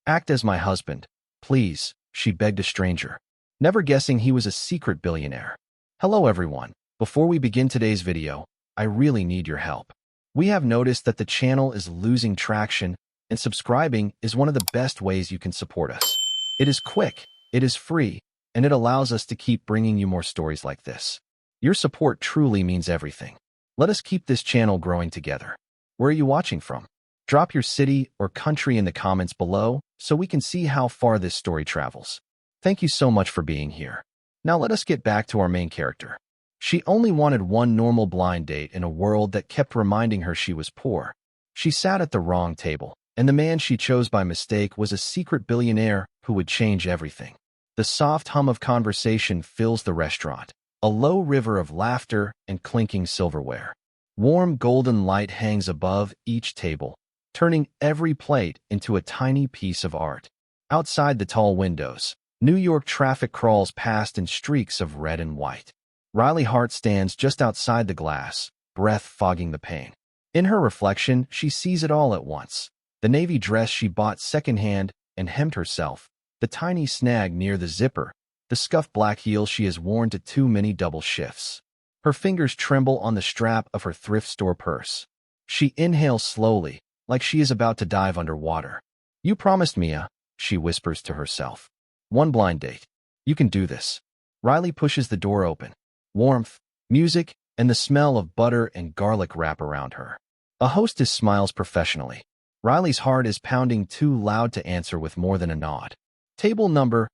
Act as my husband, please, she begged a stranger, never guessing he was a secret billionaire. Hello everyone. Before we begin today's video, I really need your help. We have noticed that the channel is losing traction, and subscribing is one of the best ways you can support us. It is quick, it is free, and it allows us to keep bringing you more stories like this. Your support truly means everything. Let us keep this channel growing together. Where are you watching from? Drop your city or country in the comments below so we can see how far this story travels. Thank you so much for being here. Now let us get back to our main character. She only wanted one normal blind date in a world that kept reminding her she was poor. She sat at the wrong table, and the man she chose by mistake was a secret billionaire who would change everything. The soft hum of conversation fills the restaurant, a low river of laughter and clinking silverware. Warm golden light hangs above each table, turning every plate into a tiny piece of art. Outside the tall windows, New York traffic crawls past in streaks of red and white. Riley Hart stands just outside the glass, breath fogging the pane. In her reflection, she sees it all at once. The navy dress she bought secondhand and hemmed herself, the tiny snag near the zipper, the scuffed black heels she has worn to too many double shifts. Her fingers tremble on the strap of her thrift store purse. She inhales slowly, like she is about to dive underwater. You promised me she whispers to herself. One blind date. You can do this. Riley pushes the door open. Warmth, music, and the smell of butter and garlic wrap around her. A hostess smiles professionally. Riley's heart is pounding too loud to answer with more than a nod. Table number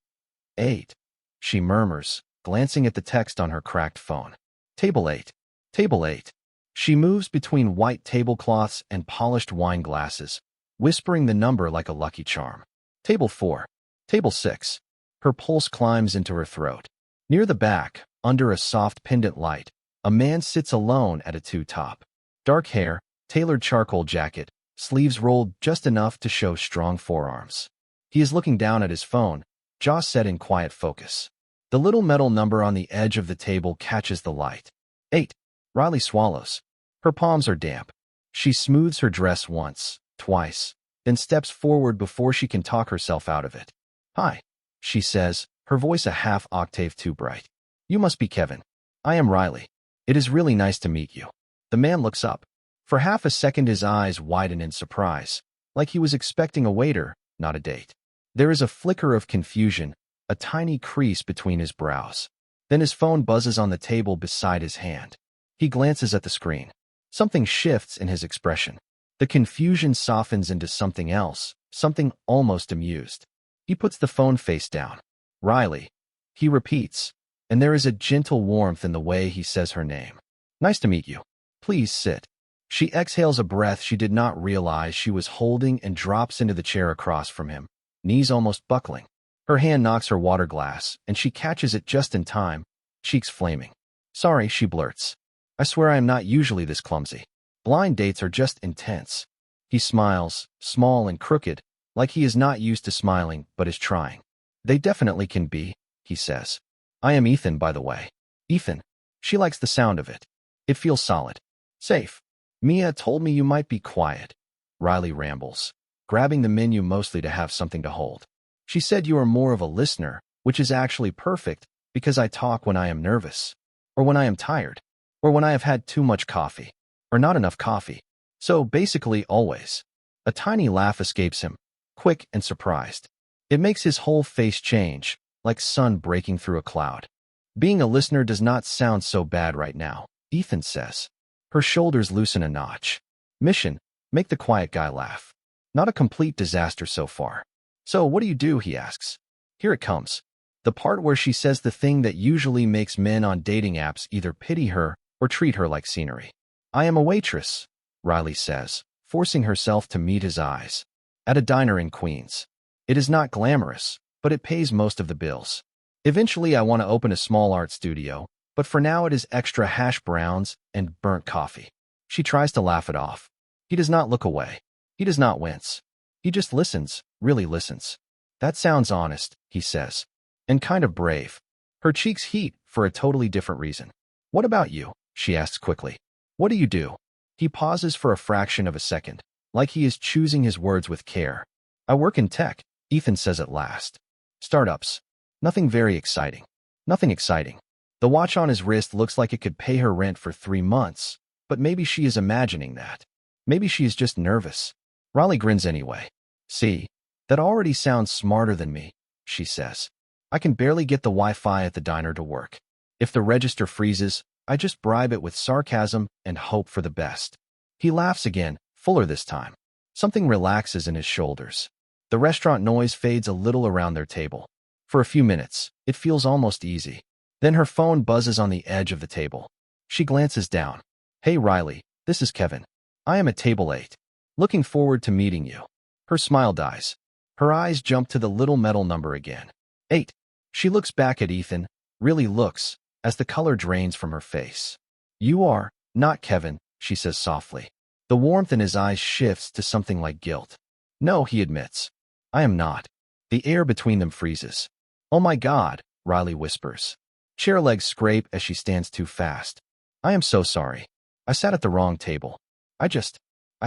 8. She murmurs, glancing at the text on her cracked phone. Table 8. Table 8. She moves between white tablecloths and polished wine glasses, whispering the number like a lucky charm. Table 4. Table 6. Her pulse climbs into her throat. Near the back, under a soft pendant light, a man sits alone at a two-top. Dark hair, tailored charcoal jacket, sleeves rolled just enough to show strong forearms. He is looking down at his phone, jaw set in quiet focus. The little metal number on the edge of the table catches the light. 8. Riley swallows. Her palms are damp. She smooths her dress once, twice, then steps forward before she can talk herself out of it. Hi, she says, her voice a half octave too bright. You must be Kevin. I am Riley. It is really nice to meet you. The man looks up. For half a second his eyes widen in surprise, like he was expecting a waiter, not a date. There is a flicker of confusion, a tiny crease between his brows. Then his phone buzzes on the table beside his hand. He glances at the screen. Something shifts in his expression. The confusion softens into something else, something almost amused. He puts the phone face down. Riley. He repeats, and there is a gentle warmth in the way he says her name. Nice to meet you. Please sit. She exhales a breath she did not realize she was holding and drops into the chair across from him, knees almost buckling. Her hand knocks her water glass, and she catches it just in time, cheeks flaming. Sorry, she blurts. I swear I am not usually this clumsy. Blind dates are just intense. He smiles, small and crooked, like he is not used to smiling but is trying. They definitely can be, he says. I am Ethan, by the way. Ethan. She likes the sound of it. It feels solid. Safe. Mia told me you might be quiet. Riley rambles, grabbing the menu mostly to have something to hold. She said you are more of a listener, which is actually perfect because I talk when I am nervous, or when I am tired, or when I have had too much coffee, or not enough coffee. So basically always. A tiny laugh escapes him, quick and surprised. It makes his whole face change, like sun breaking through a cloud. Being a listener does not sound so bad right now, Ethan says. Her shoulders loosen a notch. Mission, make the quiet guy laugh. Not a complete disaster so far. So what do you do, he asks. Here it comes. The part where she says the thing that usually makes men on dating apps either pity her or treat her like scenery. I am a waitress, Riley says, forcing herself to meet his eyes. At a diner in Queens. It is not glamorous, but it pays most of the bills. Eventually I want to open a small art studio, but for now it is extra hash browns and burnt coffee. She tries to laugh it off. He does not look away. He does not wince. He just listens, really listens. That sounds honest, he says. And kind of brave. Her cheeks heat for a totally different reason. What about you? She asks quickly. What do you do? He pauses for a fraction of a second, like he is choosing his words with care. I work in tech, Ethan says at last. Startups. Nothing very exciting. Nothing exciting. The watch on his wrist looks like it could pay her rent for 3 months, but maybe she is imagining that. Maybe she is just nervous. Riley grins anyway. See, that already sounds smarter than me, she says. I can barely get the Wi-Fi at the diner to work. If the register freezes, I just bribe it with sarcasm and hope for the best. He laughs again, fuller this time. Something relaxes in his shoulders. The restaurant noise fades a little around their table. For a few minutes, it feels almost easy. Then her phone buzzes on the edge of the table. She glances down. Hey Riley, this is Kevin. I am at table 8. Looking forward to meeting you. Her smile dies. Her eyes jump to the little metal number again. 8. She looks back at Ethan, really looks, as the color drains from her face. You are not Kevin, she says softly. The warmth in his eyes shifts to something like guilt. No, he admits. I am not. The air between them freezes. Oh my God, Riley whispers. Chair legs scrape as she stands too fast. I am so sorry. I sat at the wrong table. I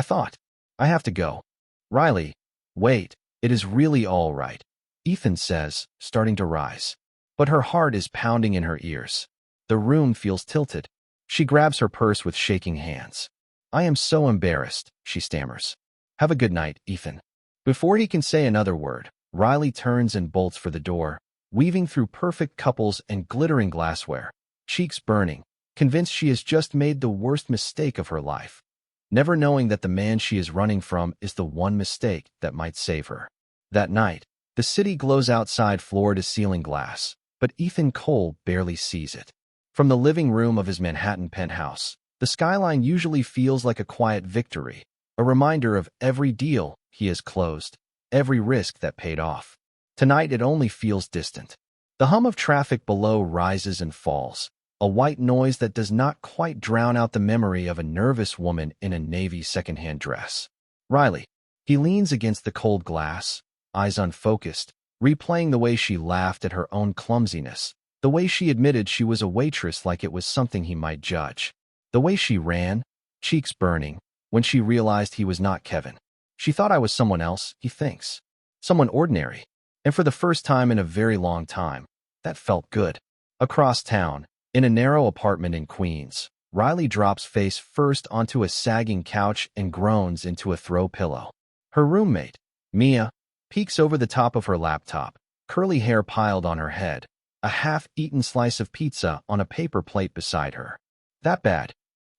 thought. I have to go. Riley, wait, it is really all right, Ethan says, starting to rise. But her heart is pounding in her ears. The room feels tilted. She grabs her purse with shaking hands. I am so embarrassed, she stammers. Have a good night, Ethan. Before he can say another word, Riley turns and bolts for the door, weaving through perfect couples and glittering glassware, cheeks burning, convinced she has just made the worst mistake of her life, never knowing that the man she is running from is the one mistake that might save her. That night, the city glows outside floor-to-ceiling glass, but Ethan Cole barely sees it. From the living room of his Manhattan penthouse, the skyline usually feels like a quiet victory, a reminder of every deal he has closed, every risk that paid off. Tonight it only feels distant. The hum of traffic below rises and falls, a white noise that does not quite drown out the memory of a nervous woman in a navy secondhand dress. Riley. He leans against the cold glass, eyes unfocused, replaying the way she laughed at her own clumsiness, the way she admitted she was a waitress like it was something he might judge, the way she ran, cheeks burning, when she realized he was not Kevin. She thought I was someone else, he thinks. Someone ordinary. And for the first time in a very long time, that felt good. Across town, in a narrow apartment in Queens, Riley drops face first onto a sagging couch and groans into a throw pillow. Her roommate, Mia, peeks over the top of her laptop, curly hair piled on her head, a half-eaten slice of pizza on a paper plate beside her. That bad?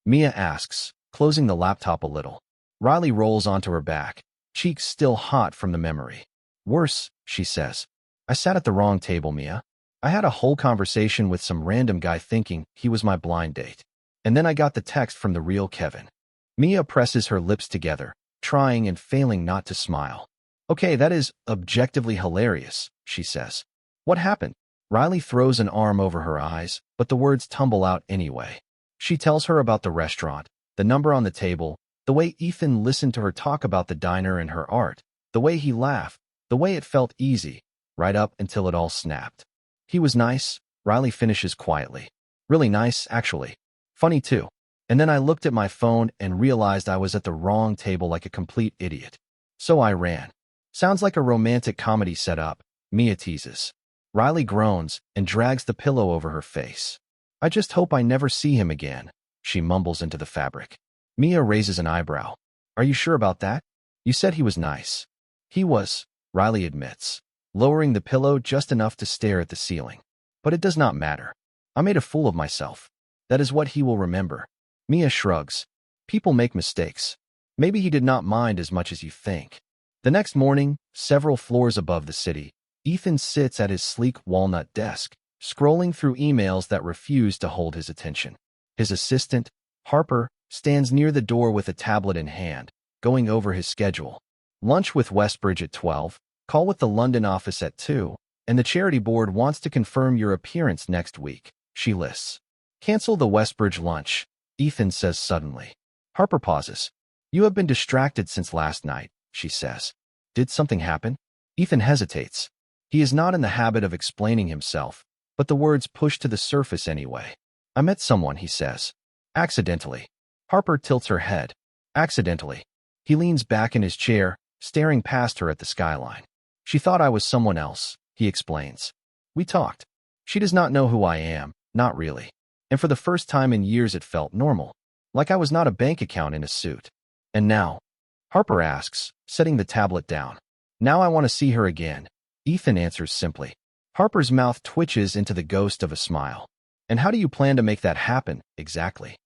Mia asks, closing the laptop a little. Riley rolls onto her back, cheeks still hot from the memory. Worse, she says. I sat at the wrong table, Mia. I had a whole conversation with some random guy thinking he was my blind date. And then I got the text from the real Kevin. Mia presses her lips together, trying and failing not to smile. Okay, that is objectively hilarious, she says. What happened? Riley throws an arm over her eyes, but the words tumble out anyway. She tells her about the restaurant, the number on the table, the way Ethan listened to her talk about the diner and her art, the way he laughed, the way it felt easy, right up until it all snapped. He was nice, Riley finishes quietly. Really nice, actually. Funny too. And then I looked at my phone and realized I was at the wrong table like a complete idiot. So I ran. Sounds like a romantic comedy setup, Mia teases. Riley groans and drags the pillow over her face. I just hope I never see him again, she mumbles into the fabric. Mia raises an eyebrow. Are you sure about that? You said he was nice. He was, Riley admits, lowering the pillow just enough to stare at the ceiling. But it does not matter. I made a fool of myself. That is what he will remember. Mia shrugs. People make mistakes. Maybe he did not mind as much as you think. The next morning, several floors above the city, Ethan sits at his sleek walnut desk, scrolling through emails that refuse to hold his attention. His assistant, Harper, stands near the door with a tablet in hand, going over his schedule. Lunch with Westbridge at 12, call with the London office at 2, and the charity board wants to confirm your appearance next week, she lists. Cancel the Westbridge lunch, Ethan says suddenly. Harper pauses. You have been distracted since last night, she says. Did something happen? Ethan hesitates. He is not in the habit of explaining himself, but the words push to the surface anyway. I met someone, he says. Accidentally. Harper tilts her head. Accidentally. He leans back in his chair, staring past her at the skyline. She thought I was someone else, he explains. We talked. She does not know who I am, not really. And for the first time in years it felt normal, like I was not a bank account in a suit. And now? Harper asks, setting the tablet down. Now I want to see her again, Ethan answers simply. Harper's mouth twitches into the ghost of a smile. And how do you plan to make that happen, exactly?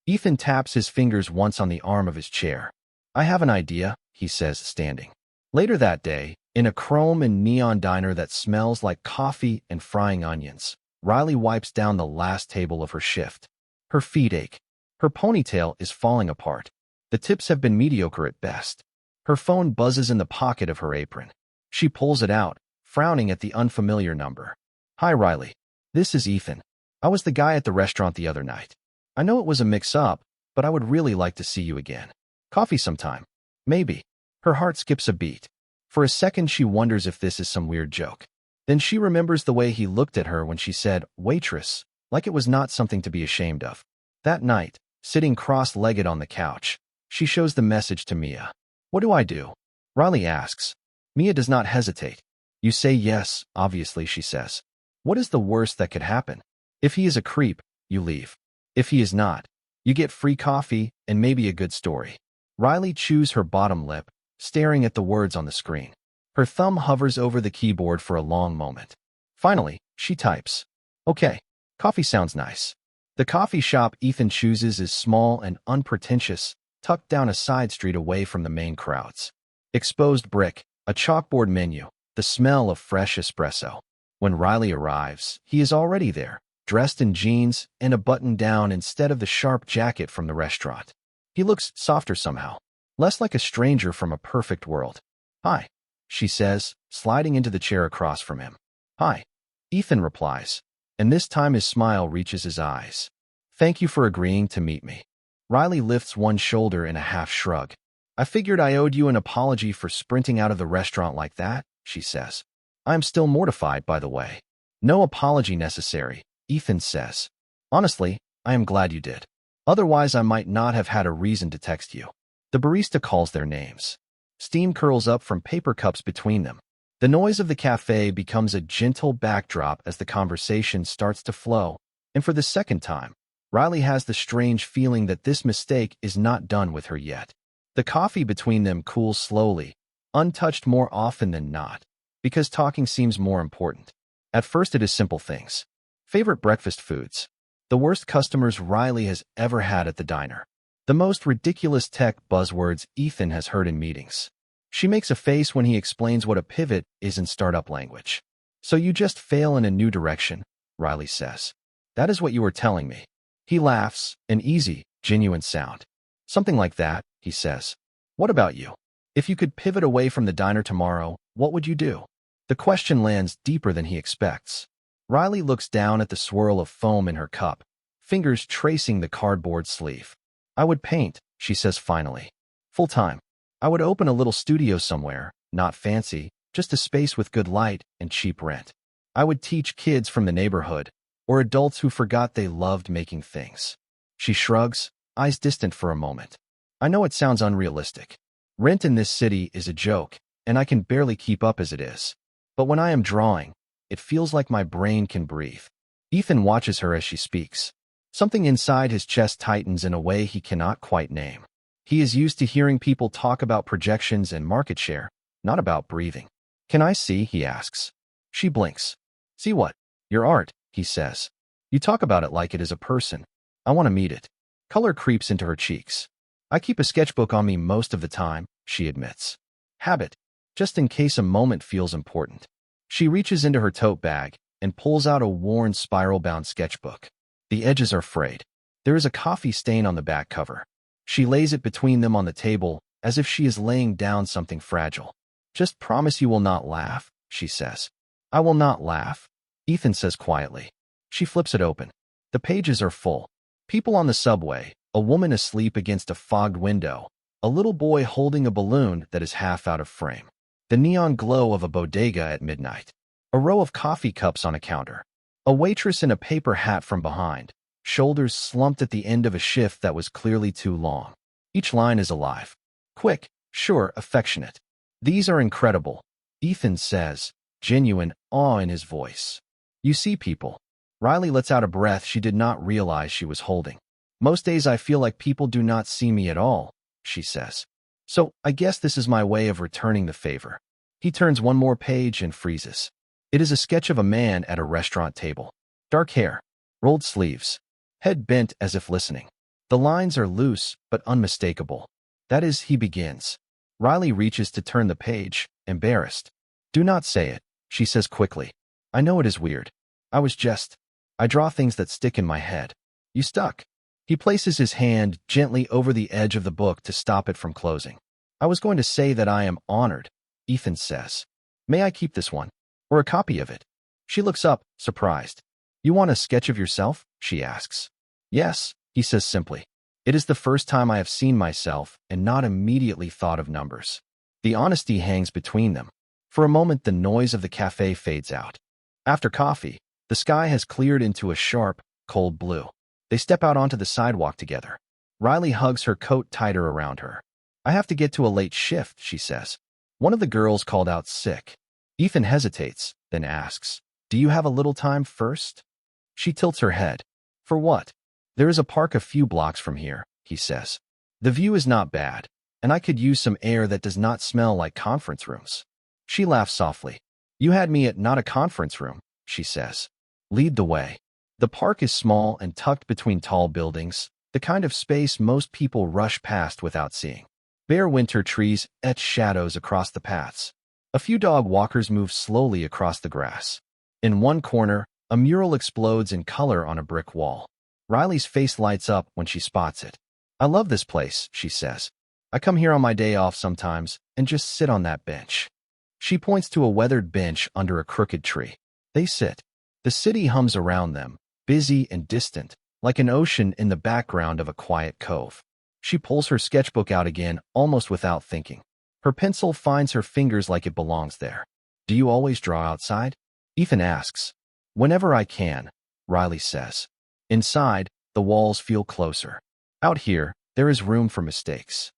Ethan taps his fingers once on the arm of his chair. I have an idea, he says, standing. Later that day, in a chrome and neon diner that smells like coffee and frying onions, Riley wipes down the last table of her shift. Her feet ache. Her ponytail is falling apart. The tips have been mediocre at best. Her phone buzzes in the pocket of her apron. She pulls it out, frowning at the unfamiliar number. Hi, Riley. This is Ethan. I was the guy at the restaurant the other night. I know it was a mix-up, but I would really like to see you again. Coffee sometime. Maybe. Her heart skips a beat. For a second she wonders if this is some weird joke. Then she remembers the way he looked at her when she said, waitress, like it was not something to be ashamed of. That night, sitting cross-legged on the couch, she shows the message to Mia. What do I do? Riley asks. Mia does not hesitate. You say yes, obviously, she says. What is the worst that could happen? If he is a creep, you leave. If he is not, you get free coffee and maybe a good story. Riley chews her bottom lip, staring at the words on the screen. Her thumb hovers over the keyboard for a long moment. Finally, she types. Okay, coffee sounds nice. The coffee shop Ethan chooses is small and unpretentious, tucked down a side street away from the main crowds. Exposed brick, a chalkboard menu, the smell of fresh espresso. When Riley arrives, he is already there, dressed in jeans and a button-down instead of the sharp jacket from the restaurant. He looks softer somehow, less like a stranger from a perfect world. Hi, she says, sliding into the chair across from him. Hi, Ethan replies, and this time his smile reaches his eyes. Thank you for agreeing to meet me. Riley lifts one shoulder in a half shrug. I figured I owed you an apology for sprinting out of the restaurant like that, she says. I am still mortified, by the way. No apology necessary, Ethan says. Honestly, I am glad you did. Otherwise, I might not have had a reason to text you. The barista calls their names. Steam curls up from paper cups between them. The noise of the cafe becomes a gentle backdrop as the conversation starts to flow, and for the second time, Riley has the strange feeling that this mistake is not done with her yet. The coffee between them cools slowly, untouched more often than not, because talking seems more important. At first it is simple things. Favorite breakfast foods. The worst customers Riley has ever had at the diner. The most ridiculous tech buzzwords Ethan has heard in meetings. She makes a face when he explains what a pivot is in startup language. So you just fail in a new direction, Riley says. That is what you were telling me. He laughs, an easy, genuine sound. Something like that, he says. What about you? If you could pivot away from the diner tomorrow, what would you do? The question lands deeper than he expects. Riley looks down at the swirl of foam in her cup, fingers tracing the cardboard sleeve. I would paint, she says finally. Full time. I would open a little studio somewhere, not fancy, just a space with good light and cheap rent. I would teach kids from the neighborhood, or adults who forgot they loved making things. She shrugs, eyes distant for a moment. I know it sounds unrealistic. Rent in this city is a joke, and I can barely keep up as it is. But when I am drawing, it feels like my brain can breathe. Ethan watches her as she speaks. Something inside his chest tightens in a way he cannot quite name. He is used to hearing people talk about projections and market share, not about breathing. Can I see? He asks. She blinks. See what? Your art, he says. You talk about it like it is a person. I want to meet it. Color creeps into her cheeks. I keep a sketchbook on me most of the time, she admits. Habit, just in case a moment feels important. She reaches into her tote bag and pulls out a worn spiral-bound sketchbook. The edges are frayed. There is a coffee stain on the back cover. She lays it between them on the table as if she is laying down something fragile. Just promise you will not laugh, she says. I will not laugh, Ethan says quietly. She flips it open. The pages are full. People on the subway, a woman asleep against a fogged window, a little boy holding a balloon that is half out of frame. The neon glow of a bodega at midnight. A row of coffee cups on a counter. A waitress in a paper hat from behind, shoulders slumped at the end of a shift that was clearly too long. Each line is alive. Quick, sure, affectionate. These are incredible. Ethan says, genuine awe in his voice. You see people. Riley lets out a breath she did not realize she was holding. Most days I feel like people do not see me at all, she says. So, I guess this is my way of returning the favor. He turns one more page and freezes. It is a sketch of a man at a restaurant table. Dark hair, rolled sleeves, head bent as if listening. The lines are loose but unmistakable. That is, he begins. Riley reaches to turn the page, embarrassed. Do not say it, she says quickly. I know it is weird. I draw things that stick in my head. You stuck. He places his hand gently over the edge of the book to stop it from closing. I was going to say that I am honored, Ethan says. May I keep this one? Or a copy of it? She looks up, surprised. You want a sketch of yourself? She asks. Yes, he says simply. It is the first time I have seen myself and not immediately thought of numbers. The honesty hangs between them. For a moment, the noise of the cafe fades out. After coffee, the sky has cleared into a sharp, cold blue. They step out onto the sidewalk together. Riley hugs her coat tighter around her. I have to get to a late shift, she says. One of the girls called out sick. Ethan hesitates, then asks, do you have a little time first? She tilts her head. For what? There is a park a few blocks from here, he says. The view is not bad, and I could use some air that does not smell like conference rooms. She laughs softly. You had me at not a conference room, she says. Lead the way. The park is small and tucked between tall buildings, the kind of space most people rush past without seeing. Bare winter trees etch shadows across the paths. A few dog walkers move slowly across the grass. In one corner, a mural explodes in color on a brick wall. Riley's face lights up when she spots it. I love this place, she says. I come here on my day off sometimes and just sit on that bench. She points to a weathered bench under a crooked tree. They sit. The city hums around them, busy and distant, like an ocean in the background of a quiet cove. She pulls her sketchbook out again, almost without thinking. Her pencil finds her fingers like it belongs there. Do you always draw outside? Ethan asks. Whenever I can, Riley says. Inside, the walls feel closer. Out here, there is room for mistakes.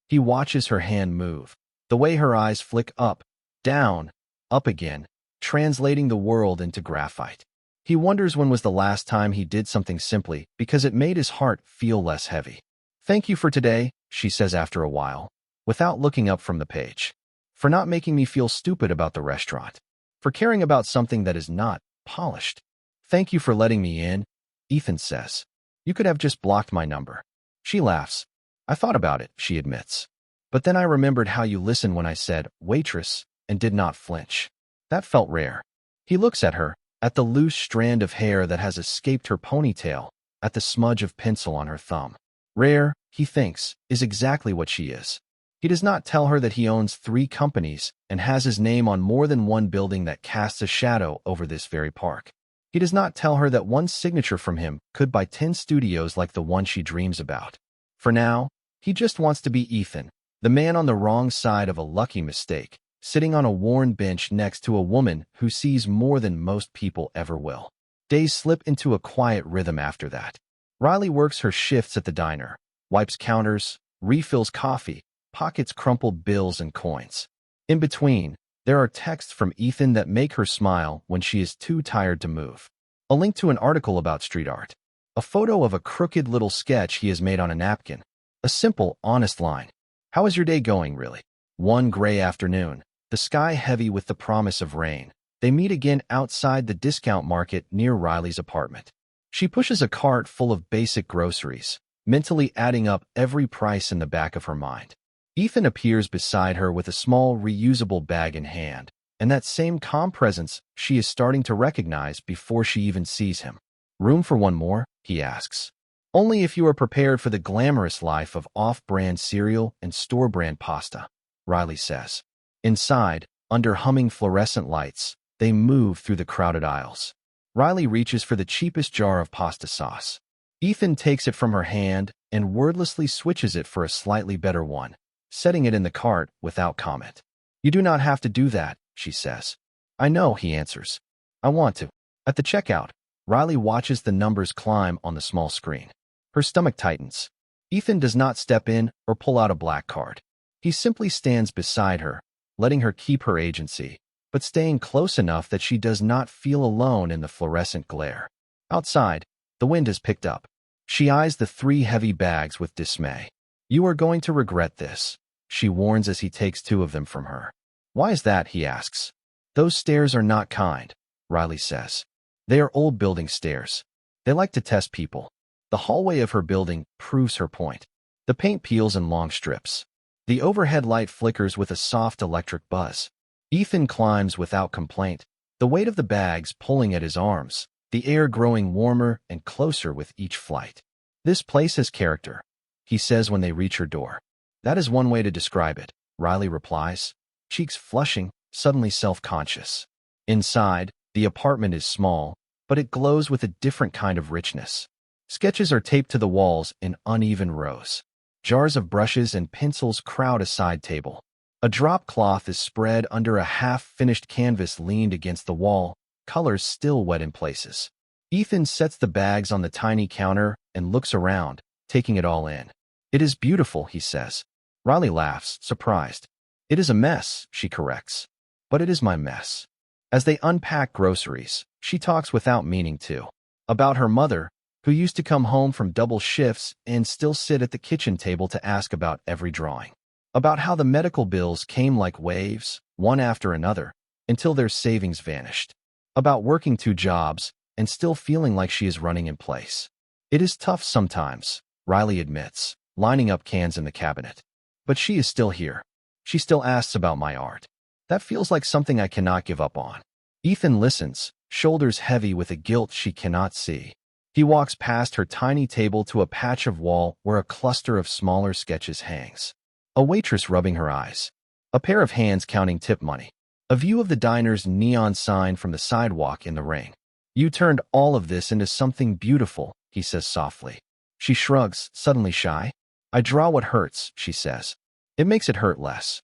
He watches her hand move, the way her eyes flick up, down, up again, translating the world into graphite. He wonders when was the last time he did something simply because it made his heart feel less heavy. Thank you for today, she says after a while, without looking up from the page. For not making me feel stupid about the restaurant. For caring about something that is not polished. Thank you for letting me in, Ethan says. You could have just blocked my number. She laughs. I thought about it, she admits. But then I remembered how you listened when I said, waitress, and did not flinch. That felt rare. He looks at her, at the loose strand of hair that has escaped her ponytail, at the smudge of pencil on her thumb. Rare, he thinks, is exactly what she is. He does not tell her that he owns 3 companies and has his name on more than one building that casts a shadow over this very park. He does not tell her that one signature from him could buy 10 studios like the one she dreams about. For now, he just wants to be Ethan, the man on the wrong side of a lucky mistake, sitting on a worn bench next to a woman who sees more than most people ever will. Days slip into a quiet rhythm after that. Riley works her shifts at the diner, wipes counters, refills coffee, pockets crumpled bills and coins. In between, there are texts from Ethan that make her smile when she is too tired to move. A link to an article about street art. A photo of a crooked little sketch he has made on a napkin. A simple, honest line. How is your day going, really? One gray afternoon, the sky heavy with the promise of rain. They meet again outside the discount market near Riley's apartment. She pushes a cart full of basic groceries, mentally adding up every price in the back of her mind. Ethan appears beside her with a small, reusable bag in hand, and that same calm presence she is starting to recognize before she even sees him. Room for one more? He asks. Only if you are prepared for the glamorous life of off-brand cereal and store-brand pasta, Riley says. Inside, under humming fluorescent lights, they move through the crowded aisles. Riley reaches for the cheapest jar of pasta sauce. Ethan takes it from her hand and wordlessly switches it for a slightly better one, setting it in the cart without comment. You do not have to do that, she says. I know, he answers. I want to. At the checkout, Riley watches the numbers climb on the small screen. Her stomach tightens. Ethan does not step in or pull out a black card. He simply stands beside her, letting her keep her agency, but staying close enough that she does not feel alone in the fluorescent glare. Outside, the wind has picked up. She eyes the 3 heavy bags with dismay. "You are going to regret this," she warns as he takes 2 of them from her. "Why is that?" he asks. "Those stairs are not kind," Riley says. "They are old building stairs. They like to test people." The hallway of her building proves her point. The paint peels in long strips. The overhead light flickers with a soft electric buzz. Ethan climbs without complaint, the weight of the bags pulling at his arms, the air growing warmer and closer with each flight. "This place has character," he says when they reach her door. "That is one way to describe it," Riley replies, cheeks flushing, suddenly self-conscious. Inside, the apartment is small, but it glows with a different kind of richness. Sketches are taped to the walls in uneven rows. Jars of brushes and pencils crowd a side table. A drop cloth is spread under a half-finished canvas leaned against the wall, colors still wet in places. Ethan sets the bags on the tiny counter and looks around, taking it all in. "It is beautiful," he says. Riley laughs, surprised. "It is a mess," she corrects. "But it is my mess." As they unpack groceries, she talks without meaning to. About her mother, who used to come home from double shifts and still sit at the kitchen table to ask about every drawing. About how the medical bills came like waves, one after another, until their savings vanished. About working 2 jobs and still feeling like she is running in place. "It is tough sometimes," Riley admits, lining up cans in the cabinet. "But she is still here. She still asks about my art. That feels like something I cannot give up on." Ethan listens, shoulders heavy with a guilt she cannot see. He walks past her tiny table to a patch of wall where a cluster of smaller sketches hangs. A waitress rubbing her eyes. A pair of hands counting tip money. A view of the diner's neon sign from the sidewalk in the rain. "You turned all of this into something beautiful," he says softly. She shrugs, suddenly shy. "I draw what hurts," she says. "It makes it hurt less."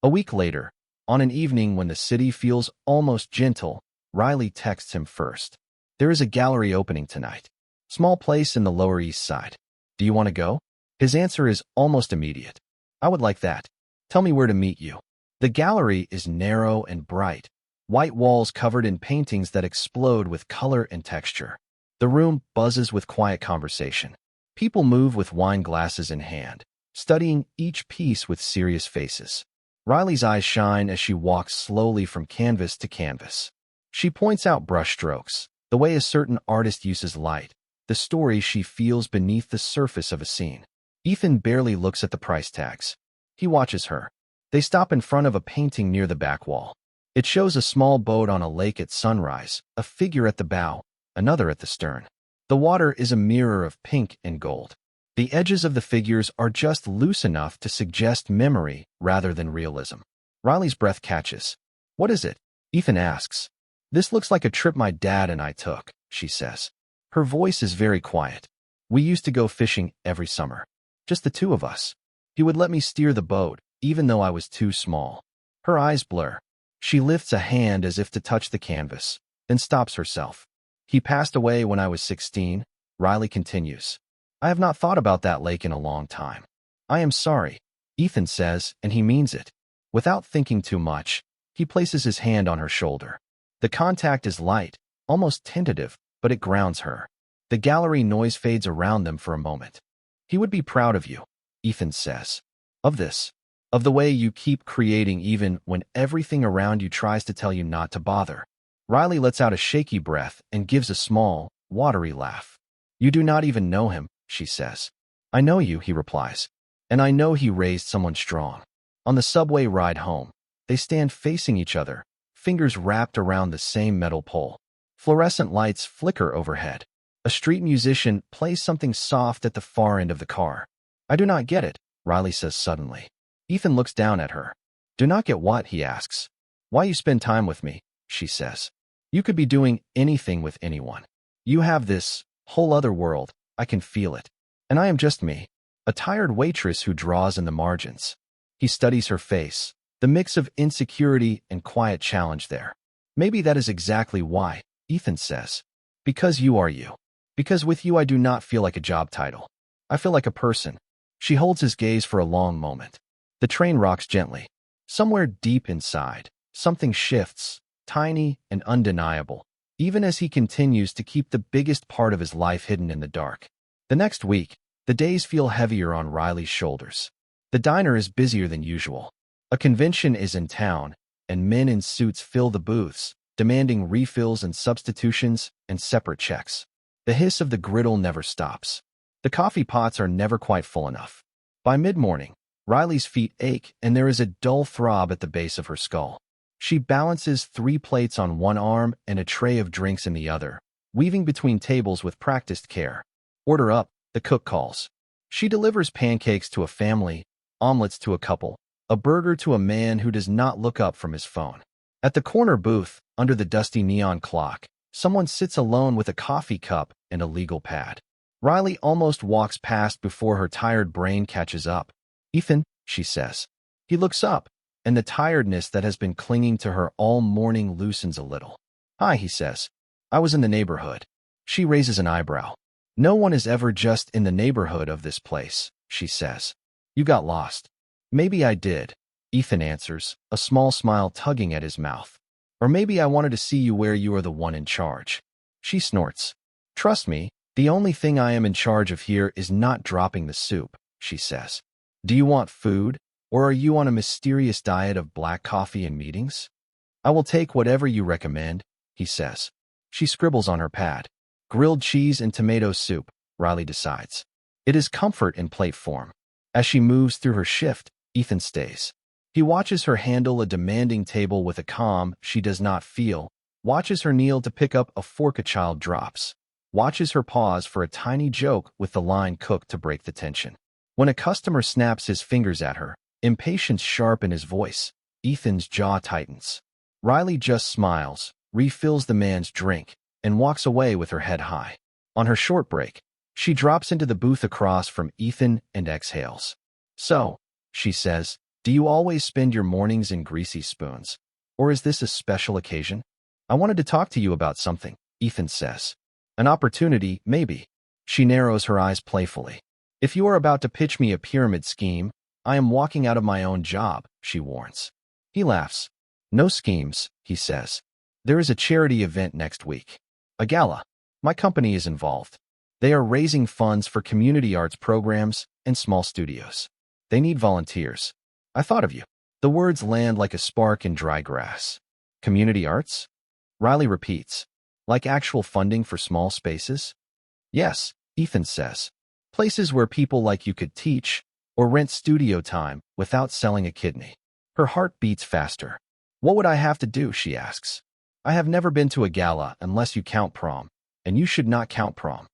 A week later, on an evening when the city feels almost gentle, Riley texts him first. "There is a gallery opening tonight. Small place in the Lower East Side. Do you want to go?" His answer is almost immediate. "I would like that. Tell me where to meet you." The gallery is narrow and bright, white walls covered in paintings that explode with color and texture. The room buzzes with quiet conversation. People move with wine glasses in hand, studying each piece with serious faces. Riley's eyes shine as she walks slowly from canvas to canvas. She points out brushstrokes, the way a certain artist uses light, the story she feels beneath the surface of a scene. Ethan barely looks at the price tags. He watches her. They stop in front of a painting near the back wall. It shows a small boat on a lake at sunrise, a figure at the bow, another at the stern. The water is a mirror of pink and gold. The edges of the figures are just loose enough to suggest memory rather than realism. Riley's breath catches. "What is it?" Ethan asks. "This looks like a trip my dad and I took," she says. Her voice is very quiet. "We used to go fishing every summer. Just the 2 of us. He would let me steer the boat, even though I was too small." Her eyes blur. She lifts a hand as if to touch the canvas, then stops herself. "He passed away when I was 16, Riley continues. "I have not thought about that lake in a long time." "I am sorry," Ethan says, and he means it. Without thinking too much, he places his hand on her shoulder. The contact is light, almost tentative, but it grounds her. The gallery noise fades around them for a moment. "He would be proud of you," Ethan says. "Of this. Of the way you keep creating even when everything around you tries to tell you not to bother." Riley lets out a shaky breath and gives a small, watery laugh. "You do not even know him," she says. "I know you," he replies. "And I know he raised someone strong." On the subway ride home, they stand facing each other, fingers wrapped around the same metal pole. Fluorescent lights flicker overhead. A street musician plays something soft at the far end of the car. "I do not get it," Riley says suddenly. Ethan looks down at her. "Do not get what?" he asks. "Why you spend time with me," she says. "You could be doing anything with anyone. You have this whole other world, I can feel it. And I am just me, a tired waitress who draws in the margins." He studies her face, the mix of insecurity and quiet challenge there. "Maybe that is exactly why," Ethan says. "Because you are you. Because with you I do not feel like a job title. I feel like a person." She holds his gaze for a long moment. The train rocks gently. Somewhere deep inside, something shifts, tiny and undeniable, even as he continues to keep the biggest part of his life hidden in the dark. The next week, the days feel heavier on Riley's shoulders. The diner is busier than usual. A convention is in town, and men in suits fill the booths, demanding refills and substitutions and separate checks. The hiss of the griddle never stops. The coffee pots are never quite full enough. By mid-morning, Riley's feet ache and there is a dull throb at the base of her skull. She balances 3 plates on one arm and a tray of drinks in the other, weaving between tables with practiced care. "Order up," the cook calls. She delivers pancakes to a family, omelets to a couple, a burger to a man who does not look up from his phone. At the corner booth, under the dusty neon clock, someone sits alone with a coffee cup and a legal pad. Riley almost walks past before her tired brain catches up. "Ethan," she says. He looks up, and the tiredness that has been clinging to her all morning loosens a little. "Hi," he says. "I was in the neighborhood." She raises an eyebrow. "No one is ever just in the neighborhood of this place," she says. "You got lost." "Maybe I did," Ethan answers, a small smile tugging at his mouth. "Or maybe I wanted to see you where you are the one in charge." She snorts. "Trust me, the only thing I am in charge of here is not dropping the soup," she says. "Do you want food, or are you on a mysterious diet of black coffee and meetings?" "I will take whatever you recommend," he says. She scribbles on her pad. "Grilled cheese and tomato soup," Riley decides. It is comfort in plate form. As she moves through her shift, Ethan stays. He watches her handle a demanding table with a calm she does not feel, watches her kneel to pick up a fork a child drops, watches her pause for a tiny joke with the line cooked to break the tension. When a customer snaps his fingers at her, impatience sharp in his voice, Ethan's jaw tightens. Riley just smiles, refills the man's drink, and walks away with her head high. On her short break, she drops into the booth across from Ethan and exhales. "So," she says, "do you always spend your mornings in greasy spoons? Or is this a special occasion?" "I wanted to talk to you about something," Ethan says. "An opportunity, maybe." She narrows her eyes playfully. "If you are about to pitch me a pyramid scheme, I am walking out of my own job," she warns. He laughs. "No schemes," he says. "There is a charity event next week. A gala. My company is involved. They are raising funds for community arts programs and small studios. They need volunteers. I thought of you." The words land like a spark in dry grass. "Community arts?" Riley repeats. "Like actual funding for small spaces?" "Yes," Ethan says. "Places where people like you could teach or rent studio time without selling a kidney." Her heart beats faster. "What would I have to do?" she asks. "I have never been to a gala unless you count prom, and you should not count prom.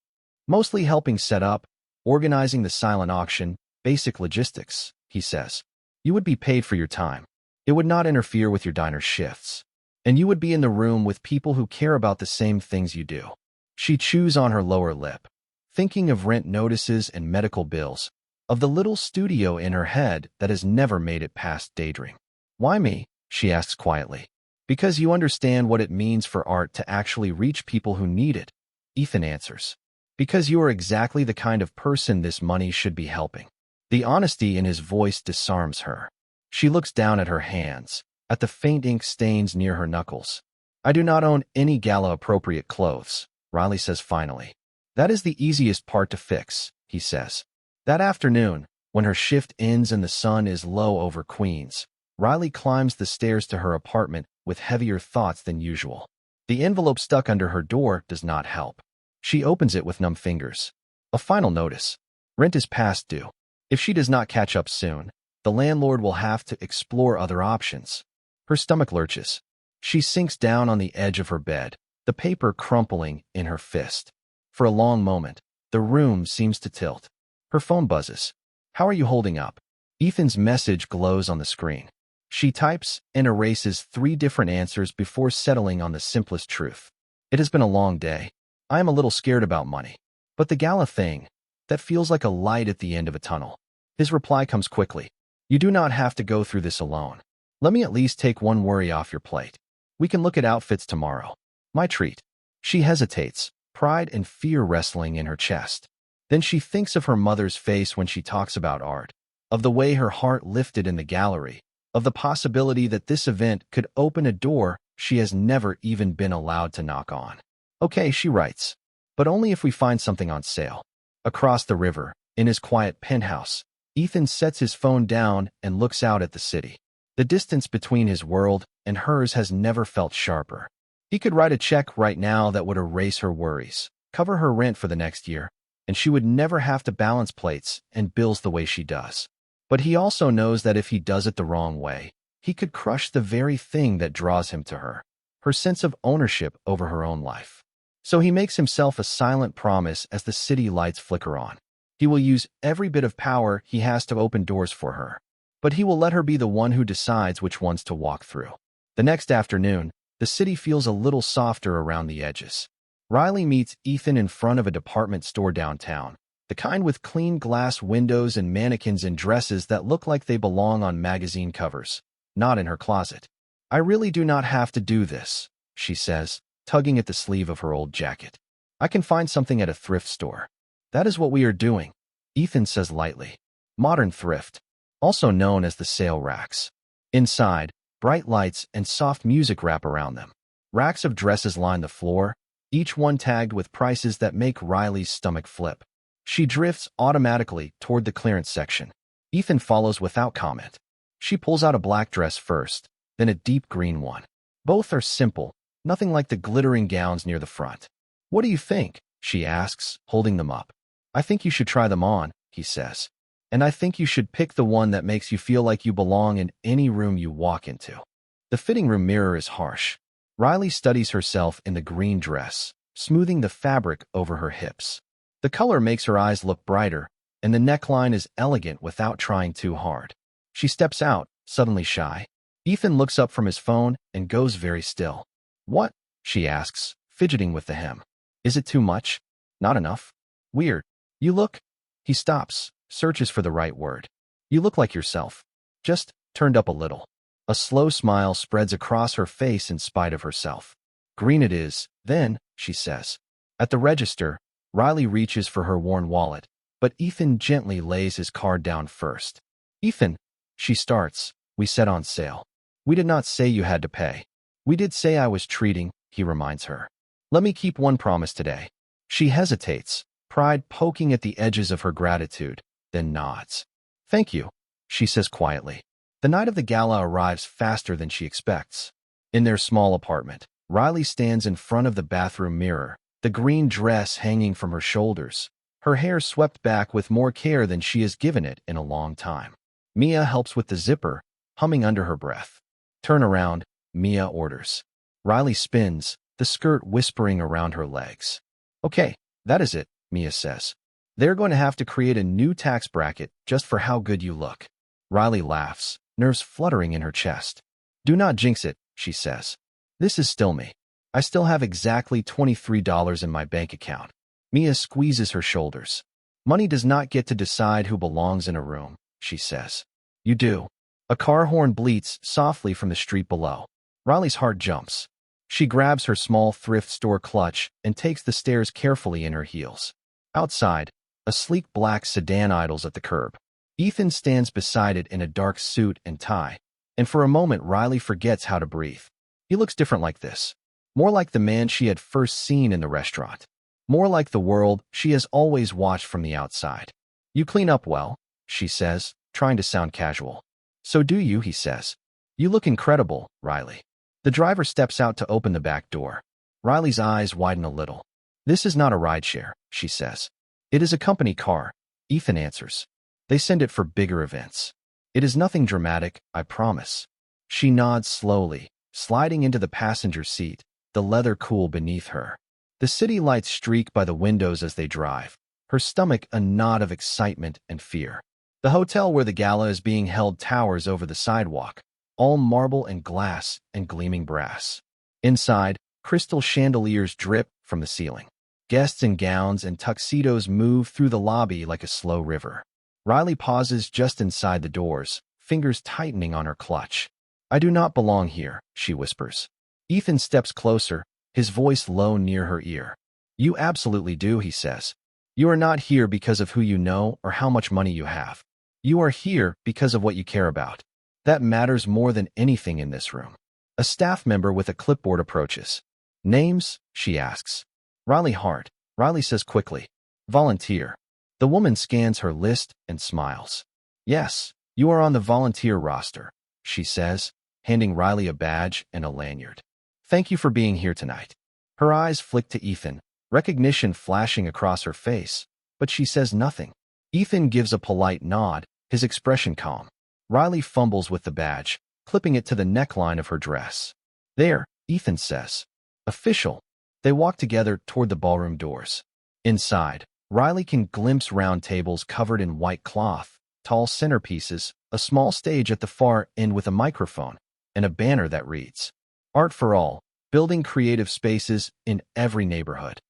Mostly helping set up, organizing the silent auction, basic logistics," he says. "You would be paid for your time. It would not interfere with your diner's shifts. And you would be in the room with people who care about the same things you do." She chews on her lower lip, thinking of rent notices and medical bills, of the little studio in her head that has never made it past daydream. "Why me?" she asks quietly. "Because you understand what it means for art to actually reach people who need it," Ethan answers. "Because you are exactly the kind of person this money should be helping." The honesty in his voice disarms her. She looks down at her hands, at the faint ink stains near her knuckles. "I do not own any gala-appropriate clothes," Riley says finally. "That is the easiest part to fix," he says. That afternoon, when her shift ends and the sun is low over Queens, Riley climbs the stairs to her apartment with heavier thoughts than usual. The envelope stuck under her door does not help. She opens it with numb fingers. A final notice. Rent is past due. If she does not catch up soon, the landlord will have to explore other options. Her stomach lurches. She sinks down on the edge of her bed, the paper crumpling in her fist. For a long moment, the room seems to tilt. Her phone buzzes. "How are you holding up?" Ethan's message glows on the screen. She types and erases 3 different answers before settling on the simplest truth. "It has been a long day. I am a little scared about money. But the gala thing, that feels like a light at the end of a tunnel." His reply comes quickly. "You do not have to go through this alone. Let me at least take one worry off your plate. We can look at outfits tomorrow. My treat." She hesitates, pride and fear wrestling in her chest. Then she thinks of her mother's face when she talks about art, of the way her heart lifted in the gallery, of the possibility that this event could open a door she has never even been allowed to knock on. Okay, she writes, but only if we find something on sale. Across the river, in his quiet penthouse, Ethan sets his phone down and looks out at the city. The distance between his world and hers has never felt sharper. He could write a check right now that would erase her worries, cover her rent for the next year, and she would never have to balance plates and bills the way she does. But he also knows that if he does it the wrong way, he could crush the very thing that draws him to her, her sense of ownership over her own life. So he makes himself a silent promise as the city lights flicker on. He will use every bit of power he has to open doors for her, but he will let her be the one who decides which ones to walk through. The next afternoon, the city feels a little softer around the edges. Riley meets Ethan in front of a department store downtown, the kind with clean glass windows and mannequins in dresses that look like they belong on magazine covers, not in her closet. I really do not have to do this, she says, tugging at the sleeve of her old jacket. I can find something at a thrift store. That is what we are doing, Ethan says lightly. Modern thrift, also known as the sale racks. Inside, bright lights and soft music wrap around them. Racks of dresses line the floor, each one tagged with prices that make Riley's stomach flip. She drifts automatically toward the clearance section. Ethan follows without comment. She pulls out a black dress first, then a deep green one. Both are simple, nothing like the glittering gowns near the front. What do you think? She asks, holding them up. I think you should try them on, he says. And I think you should pick the one that makes you feel like you belong in any room you walk into. The fitting room mirror is harsh. Riley studies herself in the green dress, smoothing the fabric over her hips. The color makes her eyes look brighter, and the neckline is elegant without trying too hard. She steps out, suddenly shy. Ethan looks up from his phone and goes very still. What? She asks, fidgeting with the hem. Is it too much? Not enough? Weird. You look... He stops, searches for the right word. You look like yourself. Just turned up a little. A slow smile spreads across her face in spite of herself. Green it is, then, she says. At the register, Riley reaches for her worn wallet, but Ethan gently lays his card down first. Ethan, she starts, we said on sale. We did not say you had to pay. We did say I was treating, he reminds her. Let me keep one promise today. She hesitates, pride poking at the edges of her gratitude, then nods. Thank you, she says quietly. The night of the gala arrives faster than she expects. In their small apartment, Riley stands in front of the bathroom mirror, the green dress hanging from her shoulders, her hair swept back with more care than she has given it in a long time. Mia helps with the zipper, humming under her breath. Turn around, Mia orders. Riley spins, the skirt whispering around her legs. Okay, that is it, Mia says. They're going to have to create a new tax bracket just for how good you look. Riley laughs, nerves fluttering in her chest. Do not jinx it, she says. This is still me. I still have exactly $23 in my bank account. Mia squeezes her shoulders. Money does not get to decide who belongs in a room, she says. You do. A car horn bleats softly from the street below. Riley's heart jumps. She grabs her small thrift store clutch and takes the stairs carefully in her heels. Outside, a sleek black sedan idles at the curb. Ethan stands beside it in a dark suit and tie, and for a moment Riley forgets how to breathe. He looks different like this. More like the man she had first seen in the restaurant. More like the world she has always watched from the outside. You clean up well, she says, trying to sound casual. So do you, he says. You look incredible, Riley. The driver steps out to open the back door. Riley's eyes widen a little. This is not a rideshare, she says. It is a company car, Ethan answers. They send it for bigger events. It is nothing dramatic, I promise. She nods slowly, sliding into the passenger seat, the leather cool beneath her. The city lights streak by the windows as they drive, her stomach a knot of excitement and fear. The hotel where the gala is being held towers over the sidewalk, all marble and glass and gleaming brass. Inside, crystal chandeliers drip from the ceiling. Guests in gowns and tuxedos move through the lobby like a slow river. Riley pauses just inside the doors, fingers tightening on her clutch. I do not belong here, she whispers. Ethan steps closer, his voice low near her ear. You absolutely do, he says. You are not here because of who you know or how much money you have. You are here because of what you care about. That matters more than anything in this room. A staff member with a clipboard approaches. Names? She asks. Riley Hart. Riley says quickly. Volunteer. The woman scans her list and smiles. Yes, you are on the volunteer roster, she says, handing Riley a badge and a lanyard. Thank you for being here tonight. Her eyes flick to Ethan, recognition flashing across her face, but she says nothing. Ethan gives a polite nod, his expression calm. Riley fumbles with the badge, clipping it to the neckline of her dress. There, Ethan says. Official. They walk together toward the ballroom doors. Inside, Riley can glimpse round tables covered in white cloth, tall centerpieces, a small stage at the far end with a microphone, and a banner that reads, Art for All, building creative spaces in every neighborhood.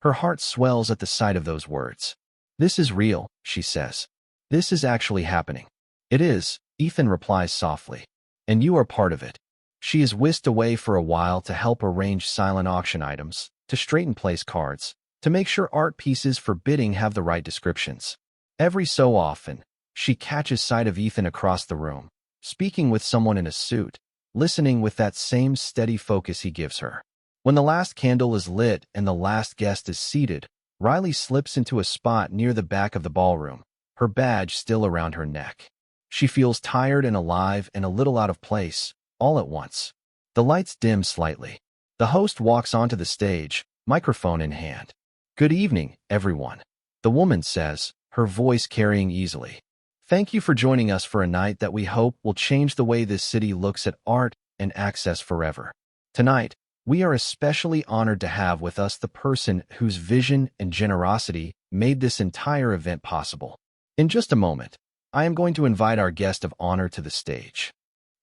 Her heart swells at the sight of those words. This is real, she says. This is actually happening. It is, Ethan replies softly. And you are part of it. She is whisked away for a while to help arrange silent auction items, to straighten place cards, to make sure art pieces for bidding have the right descriptions. Every so often, she catches sight of Ethan across the room, speaking with someone in a suit, listening with that same steady focus he gives her. When the last candle is lit and the last guest is seated, Riley slips into a spot near the back of the ballroom, her badge still around her neck. She feels tired and alive and a little out of place, all at once. The lights dim slightly. The host walks onto the stage, microphone in hand. Good evening, everyone, the woman says, her voice carrying easily. Thank you for joining us for a night that we hope will change the way this city looks at art and access forever. Tonight, we are especially honored to have with us the person whose vision and generosity made this entire event possible. In just a moment, I am going to invite our guest of honor to the stage.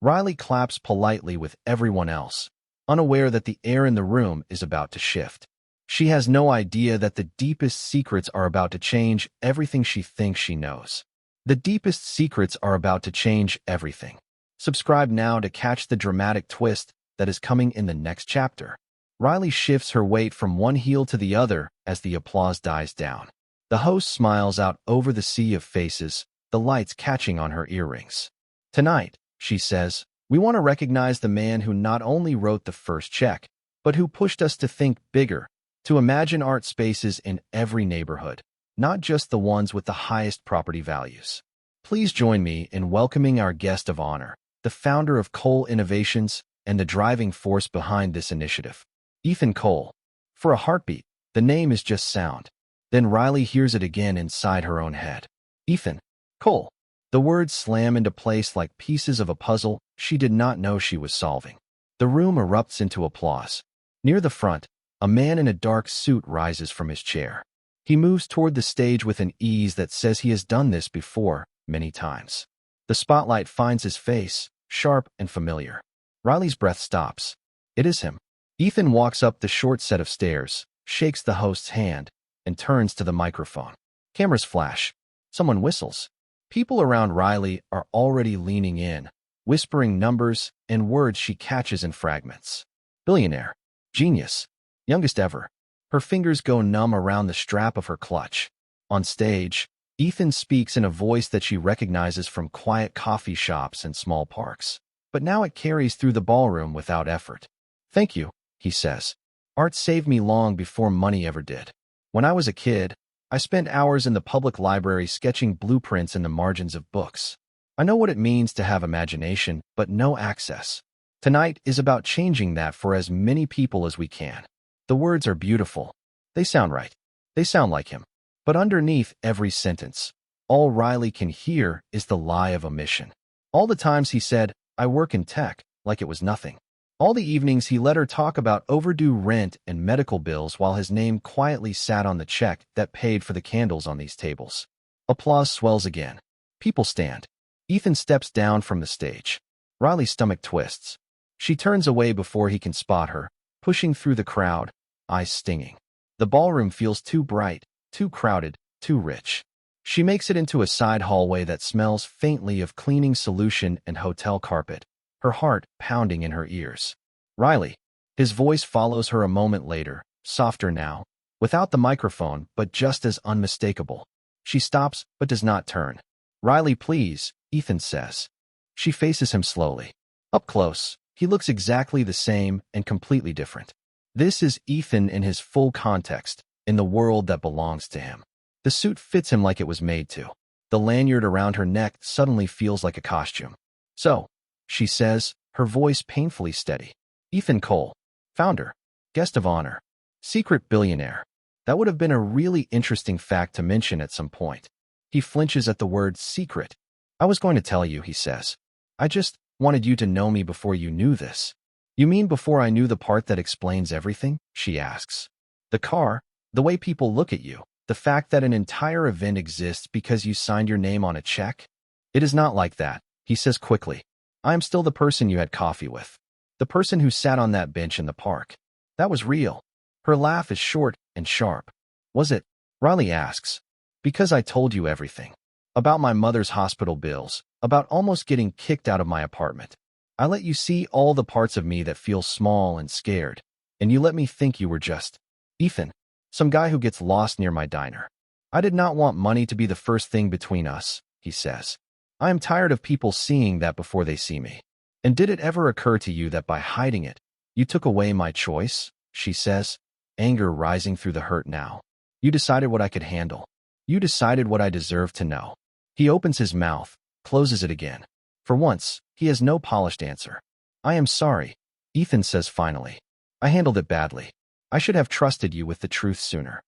Riley claps politely with everyone else, unaware that the air in the room is about to shift. She has no idea that the deepest secrets are about to change everything she thinks she knows. The deepest secrets are about to change everything. Subscribe now to catch the dramatic twist that is coming in the next chapter. Riley shifts her weight from one heel to the other as the applause dies down. The host smiles out over the sea of faces, the lights catching on her earrings. Tonight, she says, we want to recognize the man who not only wrote the first check, but who pushed us to think bigger, to imagine art spaces in every neighborhood, not just the ones with the highest property values. Please join me in welcoming our guest of honor, the founder of Cole Innovations and the driving force behind this initiative, Ethan Cole. For a heartbeat, the name is just sound. Then Riley hears it again inside her own head. Ethan Cole. The words slam into place like pieces of a puzzle she did not know she was solving. The room erupts into applause. Near the front, a man in a dark suit rises from his chair. He moves toward the stage with an ease that says he has done this before, many times. The spotlight finds his face, sharp and familiar. Riley's breath stops. It is him. Ethan walks up the short set of stairs, shakes the host's hand, and turns to the microphone. Cameras flash. Someone whistles. People around Riley are already leaning in, whispering numbers and words she catches in fragments. Billionaire. Genius. Youngest ever. Her fingers go numb around the strap of her clutch. On stage, Ethan speaks in a voice that she recognizes from quiet coffee shops and small parks. But now it carries through the ballroom without effort. Thank you, he says. Art saved me long before money ever did. When I was a kid, I spent hours in the public library sketching blueprints in the margins of books. I know what it means to have imagination, but no access. Tonight is about changing that for as many people as we can. The words are beautiful. They sound right. They sound like him. But underneath every sentence, all Riley can hear is the lie of omission. All the times he said, I work in tech, like it was nothing. All the evenings he let her talk about overdue rent and medical bills while his name quietly sat on the check that paid for the candles on these tables. Applause swells again. People stand. Ethan steps down from the stage. Riley's stomach twists. She turns away before he can spot her, pushing through the crowd, eyes stinging. The ballroom feels too bright, too crowded, too rich. She makes it into a side hallway that smells faintly of cleaning solution and hotel carpet, her heart pounding in her ears. Riley. His voice follows her a moment later, softer now, without the microphone but just as unmistakable. She stops but does not turn. Riley, please, Ethan says. She faces him slowly. Up close, he looks exactly the same and completely different. This is Ethan in his full context, in the world that belongs to him. The suit fits him like it was made to. The lanyard around her neck suddenly feels like a costume. So, she says, her voice painfully steady. Ethan Cole, founder, guest of honor, secret billionaire. That would have been a really interesting fact to mention at some point. He flinches at the word secret. I was going to tell you, he says. I just wanted you to know me before you knew this. You mean before I knew the part that explains everything? She asks. The car, the way people look at you, the fact that an entire event exists because you signed your name on a check? It is not like that, he says quickly. I am still the person you had coffee with. The person who sat on that bench in the park. That was real. Her laugh is short and sharp. Was it? Riley asks. Because I told you everything. About my mother's hospital bills, about almost getting kicked out of my apartment. I let you see all the parts of me that feel small and scared, and you let me think you were just Ethan, some guy who gets lost near my diner. I did not want money to be the first thing between us, he says. I am tired of people seeing that before they see me. And did it ever occur to you that by hiding it, you took away my choice? She says, anger rising through the hurt now. You decided what I could handle. You decided what I deserved to know. He opens his mouth, closes it again. For once, he has no polished answer. I am sorry, Ethan says finally. I handled it badly. I should have trusted you with the truth sooner.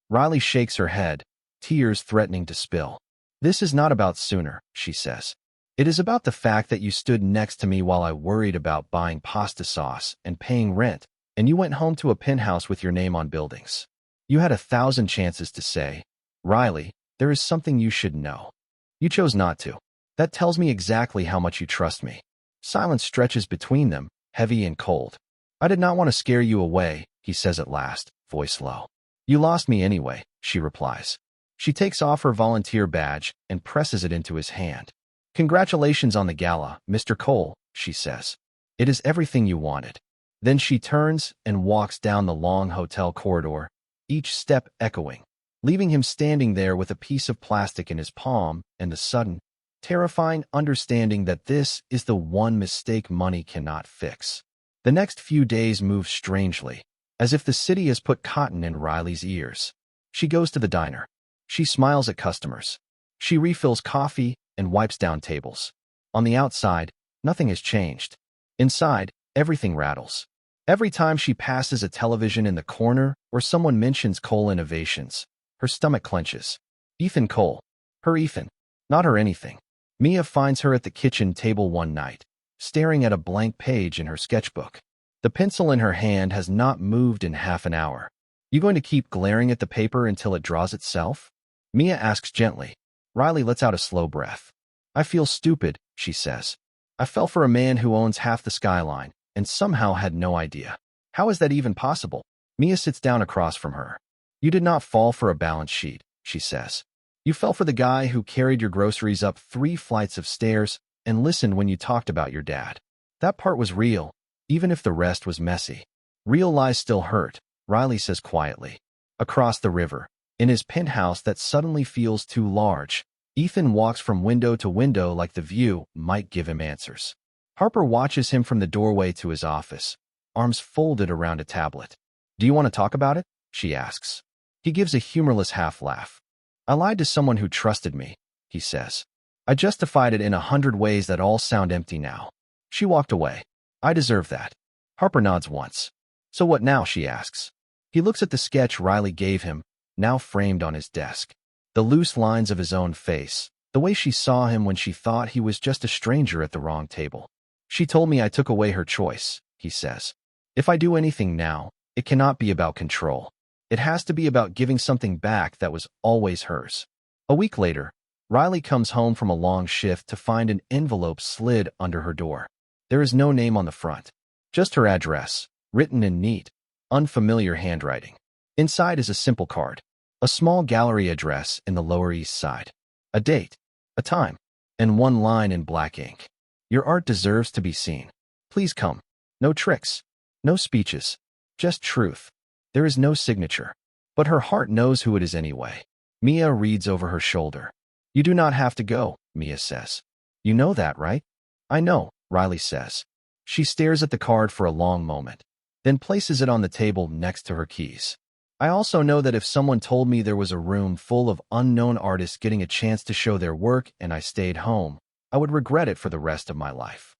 Riley shakes her head, tears threatening to spill. This is not about sooner, she says. It is about the fact that you stood next to me while I worried about buying pasta sauce and paying rent, and you went home to a penthouse with your name on buildings. You had 1,000 chances to say, Riley, there is something you should know. You chose not to. That tells me exactly how much you trust me. Silence stretches between them, heavy and cold. I did not want to scare you away, he says at last, voice low. You lost me anyway, she replies. She takes off her volunteer badge and presses it into his hand. Congratulations on the gala, Mr. Cole, she says. It is everything you wanted. Then she turns and walks down the long hotel corridor, each step echoing, leaving him standing there with a piece of plastic in his palm and the sudden, terrifying understanding that this is the one mistake money cannot fix. The next few days move strangely, as if the city has put cotton in Riley's ears. She goes to the diner. She smiles at customers. She refills coffee and wipes down tables. On the outside, nothing has changed. Inside, everything rattles. Every time she passes a television in the corner or someone mentions Cole Innovations, her stomach clenches. Ethan Cole. Her Ethan. Not her anything. Mia finds her at the kitchen table one night, staring at a blank page in her sketchbook. The pencil in her hand has not moved in half an hour. You going to keep glaring at the paper until it draws itself? Mia asks gently. Riley lets out a slow breath. I feel stupid, she says. I fell for a man who owns half the skyline and somehow had no idea. How is that even possible? Mia sits down across from her. You did not fall for a balance sheet, she says. You fell for the guy who carried your groceries up 3 flights of stairs and listened when you talked about your dad. That part was real, even if the rest was messy. Real lies still hurt, Riley says quietly. Across the river, in his penthouse that suddenly feels too large, Ethan walks from window to window like the view might give him answers. Harper watches him from the doorway to his office, arms folded around a tablet. Do you want to talk about it? She asks. He gives a humorless half-laugh. I lied to someone who trusted me, he says. I justified it in 100 ways that all sound empty now. She walked away. I deserve that. Harper nods once. So what now, she asks. He looks at the sketch Riley gave him, now framed on his desk. The loose lines of his own face, the way she saw him when she thought he was just a stranger at the wrong table. She told me I took away her choice, he says. If I do anything now, it cannot be about control. It has to be about giving something back that was always hers. A week later, Riley comes home from a long shift to find an envelope slid under her door. There is no name on the front, just her address, written in neat, unfamiliar handwriting. Inside is a simple card, a small gallery address in the Lower East Side, a date, a time, and one line in black ink. Your art deserves to be seen. Please come. No tricks, no speeches, just truth. There is no signature, but her heart knows who it is anyway. Mia reads over her shoulder. You do not have to go, Mia says. You know that, right? I know, Riley says. She stares at the card for a long moment, then places it on the table next to her keys. I also know that if someone told me there was a room full of unknown artists getting a chance to show their work and I stayed home, I would regret it for the rest of my life.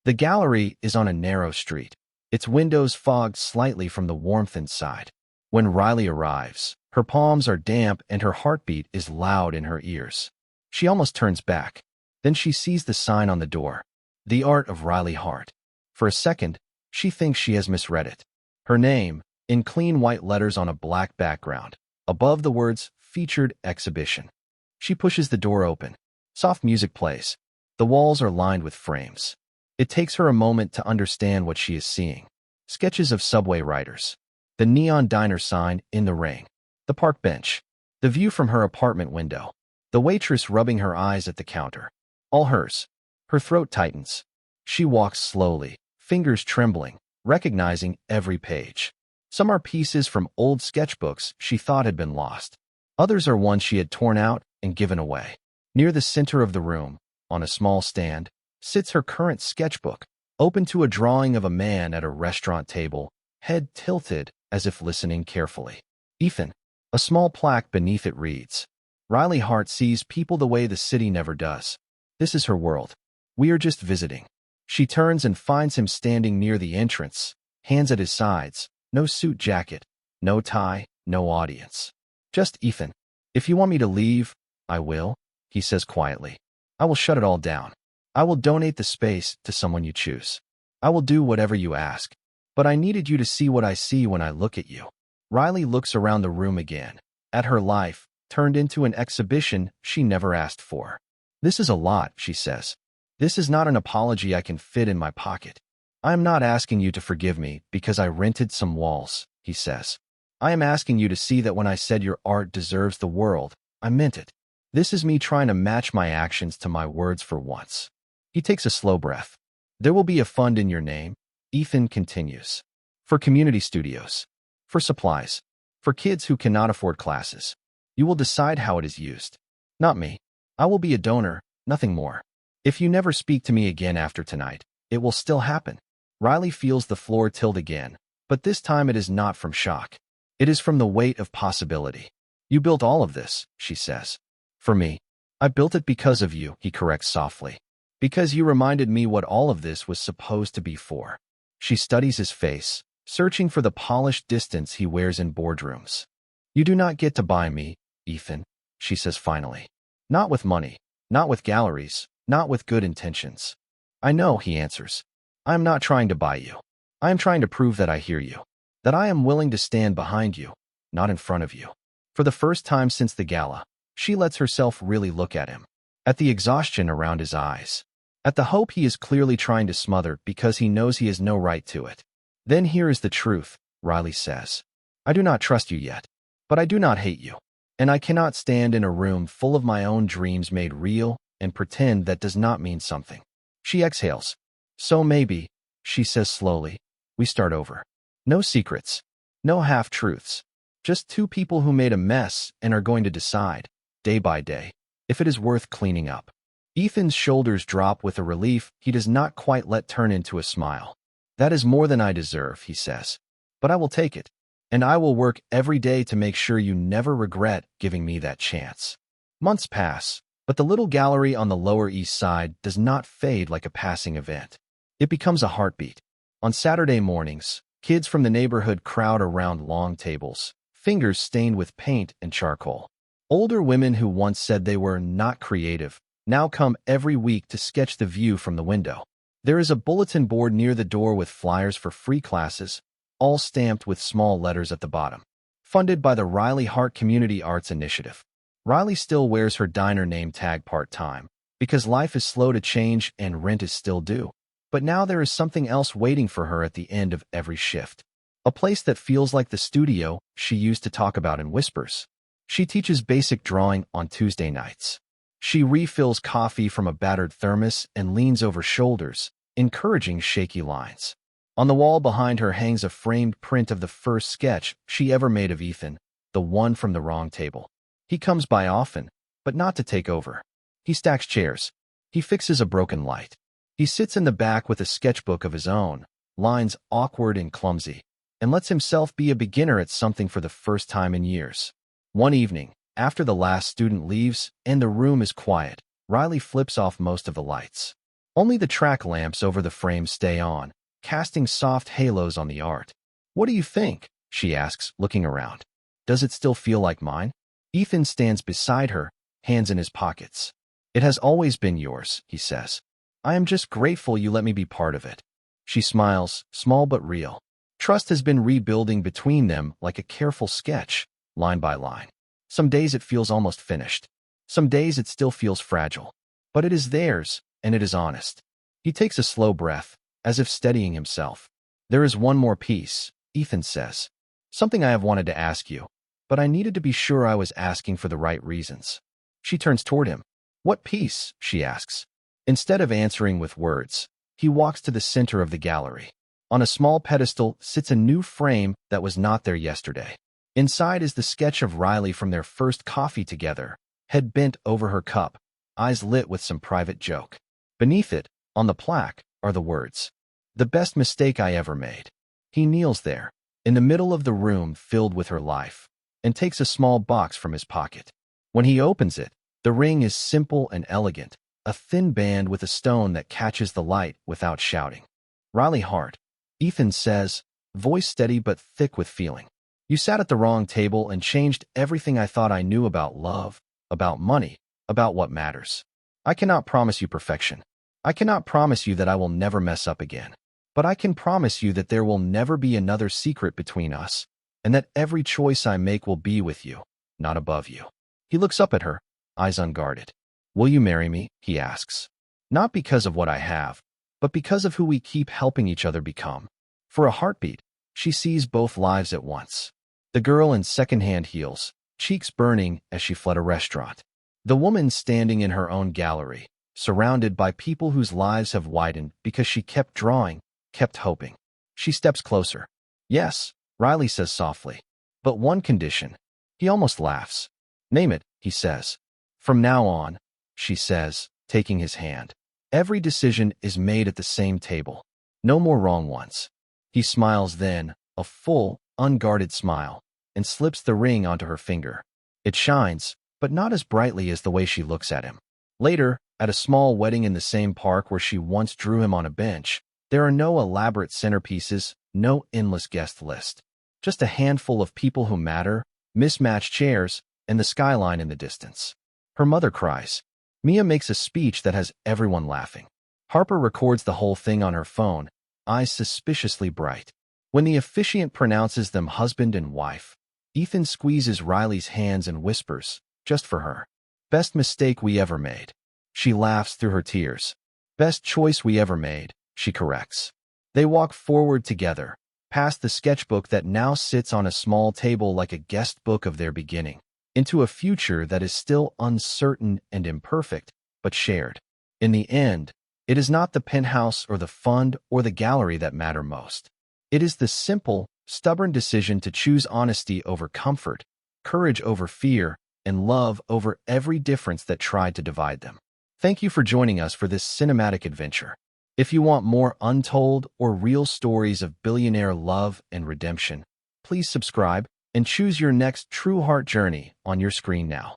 The gallery is on a narrow street, its windows fogged slightly from the warmth inside. When Riley arrives, her palms are damp and her heartbeat is loud in her ears. She almost turns back. Then she sees the sign on the door, The Art of Riley Hart. For a second, she thinks she has misread it. Her name, in clean white letters on a black background, above the words Featured Exhibition. She pushes the door open. Soft music plays. The walls are lined with frames. It takes her a moment to understand what she is seeing. Sketches of subway riders. The neon diner sign in the rain. The park bench. The view from her apartment window. The waitress rubbing her eyes at the counter. All hers. Her throat tightens. She walks slowly, fingers trembling, recognizing every page. Some are pieces from old sketchbooks she thought had been lost. Others are ones she had torn out and given away. Near the center of the room, on a small stand, sits her current sketchbook, open to a drawing of a man at a restaurant table, head tilted as if listening carefully. Ethan. A small plaque beneath it reads, Riley Hart sees people the way the city never does. This is her world. We are just visiting. She turns and finds him standing near the entrance, hands at his sides, no suit jacket, no tie, no audience. Just Ethan. If you want me to leave, I will, he says quietly. I will shut it all down. I will donate the space to someone you choose. I will do whatever you ask. But I needed you to see what I see when I look at you. Riley looks around the room again, at her life, turned into an exhibition she never asked for. This is a lot, she says. This is not an apology I can fit in my pocket. I am not asking you to forgive me because I rented some walls, he says. I am asking you to see that when I said your art deserves the world, I meant it. This is me trying to match my actions to my words for once. He takes a slow breath. There will be a fund in your name, Ethan continues. For community studios. For supplies. For kids who cannot afford classes. You will decide how it is used. Not me. I will be a donor, nothing more. If you never speak to me again after tonight, it will still happen. Riley feels the floor tilt again, but this time it is not from shock. It is from the weight of possibility. You built all of this, she says. For me. I built it because of you, he corrects softly. Because you reminded me what all of this was supposed to be for. She studies his face, searching for the polished distance he wears in boardrooms. You do not get to buy me, Ethan, she says finally. Not with money, not with galleries, not with good intentions. I know, he answers. I am not trying to buy you. I am trying to prove that I hear you, that I am willing to stand behind you, not in front of you. For the first time since the gala, she lets herself really look at him, at the exhaustion around his eyes, at the hope he is clearly trying to smother because he knows he has no right to it. Then here is the truth, Riley says. I do not trust you yet, but I do not hate you. And I cannot stand in a room full of my own dreams made real and pretend that does not mean something. She exhales. So maybe, she says slowly, we start over. No secrets. No half-truths. Just two people who made a mess and are going to decide, day by day, if it is worth cleaning up. Ethan's shoulders drop with a relief he does not quite let turn into a smile. That is more than I deserve, he says. But I will take it. And I will work every day to make sure you never regret giving me that chance. Months pass, but the little gallery on the Lower East Side does not fade like a passing event. It becomes a heartbeat. On Saturday mornings, kids from the neighborhood crowd around long tables, fingers stained with paint and charcoal. Older women who once said they were not creative now come every week to sketch the view from the window. There is a bulletin board near the door with flyers for free classes, all stamped with small letters at the bottom. Funded by the Riley Hart Community Arts Initiative. Riley still wears her diner name tag part-time, because life is slow to change and rent is still due. But now there is something else waiting for her at the end of every shift. A place that feels like the studio she used to talk about in whispers. She teaches basic drawing on Tuesday nights. She refills coffee from a battered thermos and leans over shoulders, encouraging shaky lines. On the wall behind her hangs a framed print of the first sketch she ever made of Ethan, the one from the wrong table. He comes by often, but not to take over. He stacks chairs. He fixes a broken light. He sits in the back with a sketchbook of his own, lines awkward and clumsy, and lets himself be a beginner at something for the first time in years. One evening, after the last student leaves and the room is quiet, Riley flips off most of the lights. Only the track lamps over the frames stay on, casting soft halos on the art. "What do you think?" she asks, looking around. "Does it still feel like mine?" Ethan stands beside her, hands in his pockets. "It has always been yours," he says. "I am just grateful you let me be part of it." She smiles, small but real. Trust has been rebuilding between them like a careful sketch, line by line. Some days it feels almost finished. Some days it still feels fragile. But it is theirs, and it is honest. He takes a slow breath, as if steadying himself. "There is one more piece," Ethan says. "Something I have wanted to ask you, but I needed to be sure I was asking for the right reasons." She turns toward him. "What piece?" she asks. Instead of answering with words, he walks to the center of the gallery. On a small pedestal sits a new frame that was not there yesterday. Inside is the sketch of Riley from their first coffee together, head bent over her cup, eyes lit with some private joke. Beneath it, on the plaque, are the words, "The best mistake I ever made." He kneels there, in the middle of the room filled with her life, and takes a small box from his pocket. When he opens it, the ring is simple and elegant, a thin band with a stone that catches the light without shouting. "Riley Hart," Ethan says, voice steady but thick with feeling. "You sat at the wrong table and changed everything I thought I knew about love, about money, about what matters. I cannot promise you perfection. I cannot promise you that I will never mess up again. But I can promise you that there will never be another secret between us, and that every choice I make will be with you, not above you." He looks up at her, eyes unguarded. "Will you marry me?" he asks. "Not because of what I have, but because of who we keep helping each other become." For a heartbeat, she sees both lives at once. The girl in second-hand heels, cheeks burning as she fled a restaurant. The woman standing in her own gallery, surrounded by people whose lives have widened because she kept drawing, kept hoping. She steps closer. "Yes," Riley says softly, "but one condition." He almost laughs. "Name it," he says. "From now on," she says, taking his hand, "every decision is made at the same table. No more wrong ones." He smiles then, a full, unguarded smile, and slips the ring onto her finger. It shines, but not as brightly as the way she looks at him. Later, at a small wedding in the same park where she once drew him on a bench, there are no elaborate centerpieces, no endless guest list. Just a handful of people who matter, mismatched chairs, and the skyline in the distance. Her mother cries. Mia makes a speech that has everyone laughing. Harper records the whole thing on her phone, eyes suspiciously bright. When the officiant pronounces them husband and wife, Ethan squeezes Riley's hands and whispers, just for her, "Best mistake we ever made." She laughs through her tears. "Best choice we ever made," she corrects. They walk forward together, past the sketchbook that now sits on a small table like a guest book of their beginning, into a future that is still uncertain and imperfect, but shared. In the end, it is not the penthouse or the fund or the gallery that matter most. It is the simple, stubborn decision to choose honesty over comfort, courage over fear, and love over every difference that tried to divide them. Thank you for joining us for this cinematic adventure. If you want more untold or real stories of billionaire love and redemption, please subscribe and choose your next true heart journey on your screen now.